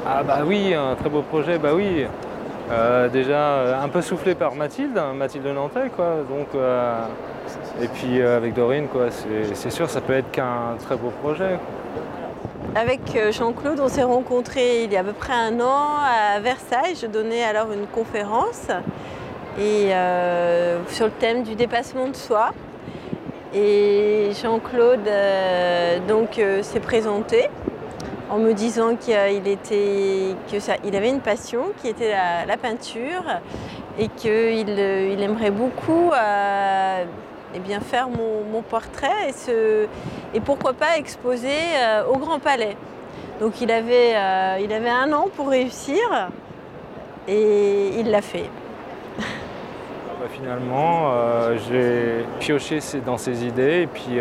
Ah bah oui, un très beau projet, bah oui. Déjà un peu soufflé par Mathilde Nantais, quoi. Donc, et puis avec Dorine, quoi. C'est sûr, ça peut être qu'un très beau projet. Avec Jean-Claude, on s'est rencontrés il y a à peu près un an à Versailles. Je donnais alors une conférence sur le thème du dépassement de soi. Et Jean-Claude s'est présenté en me disant qu'il avait une passion qui était la peinture et qu'il aimerait beaucoup faire mon portrait et pourquoi pas exposer au Grand Palais. Donc il avait 1 an pour réussir et il l'a fait. Bah, finalement, j'ai pioché dans ses idées et puis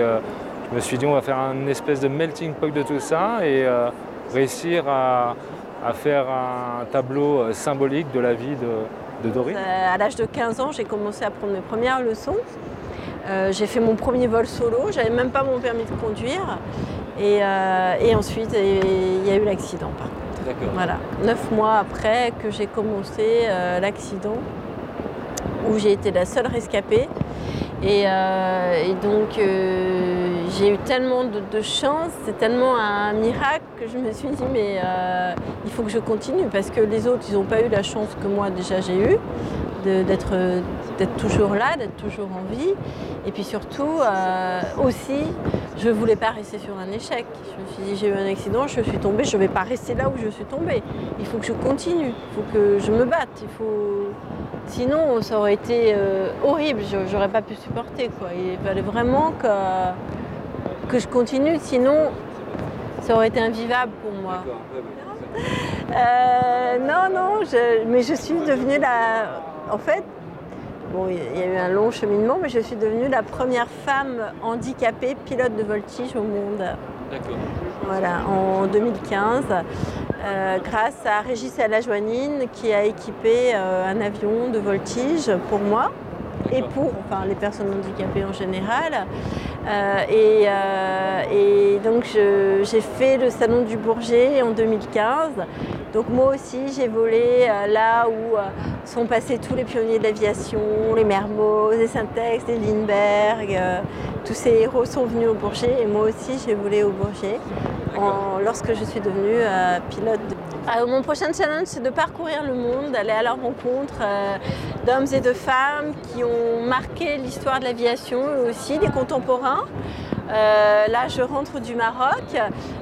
je me suis dit on va faire une espèce de melting pot de tout ça et réussir à faire un tableau symbolique de la vie de Dorine. À l'âge de 15 ans, j'ai commencé à prendre mes premières leçons. J'ai fait mon premier vol solo, j'avais même pas mon permis de conduire. Et ensuite, il y a eu l'accident par contre. D'accord. Voilà, 9 mois après que j'ai commencé l'accident, où j'ai été la seule rescapée. Et donc j'ai eu tellement de chance, c'est tellement un miracle que je me suis dit mais il faut que je continue parce que les autres ils n'ont pas eu la chance que moi déjà j'ai eue d'être toujours là, d'être toujours en vie. Et puis surtout aussi je ne voulais pas rester sur un échec. Je me suis dit j'ai eu un accident, je suis tombée, je ne vais pas rester là où je suis tombée. Il faut que je continue, il faut que je me batte, sinon ça aurait été horrible, j'aurais pas pu supporter quoi. Il fallait vraiment que je continue, sinon ça aurait été invivable pour moi. Mais je suis devenue en fait, bon, il y a eu un long cheminement, mais je suis devenue la première femme handicapée pilote de voltige au monde. D'accord. Voilà, en 2015, grâce à Régis Alajoanine qui a équipé un avion de voltige pour moi et pour les personnes handicapées en général. Et donc j'ai fait le Salon du Bourget en 2015. Donc moi aussi j'ai volé là où sont passés tous les pionniers de l'aviation, les Mermoz, les Syntex, les Lindbergh. Tous ces héros sont venus au Bourget et moi aussi j'ai volé au Bourget lorsque je suis devenue pilote. Mon prochain challenge, c'est de parcourir le monde, d'aller à la rencontre d'hommes et de femmes qui ont marqué l'histoire de l'aviation, eux aussi, des contemporains. Là, je rentre du Maroc,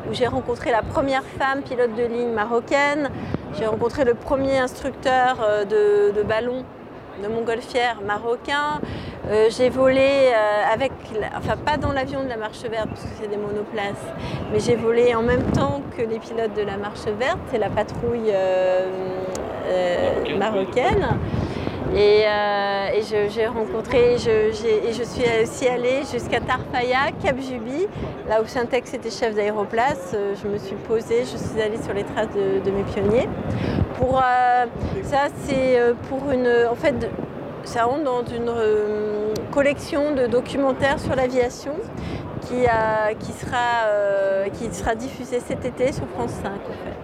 où j'ai rencontré la première femme pilote de ligne marocaine. J'ai rencontré le premier instructeur de ballon de montgolfière marocain. J'ai volé pas dans l'avion de la Marche Verte, parce que c'est des monoplaces, mais j'ai volé en même temps que les pilotes de la Marche Verte, c'est la patrouille marocaine. Et j'ai rencontré, je suis aussi allée jusqu'à Tarfaya, Cap Juby, là où Syntex était chef d'aéroplace. Je me suis posée, je suis allée sur les traces de mes pionniers. Ça rentre dans une collection de documentaires sur l'aviation qui sera diffusée cet été sur France 5 en fait.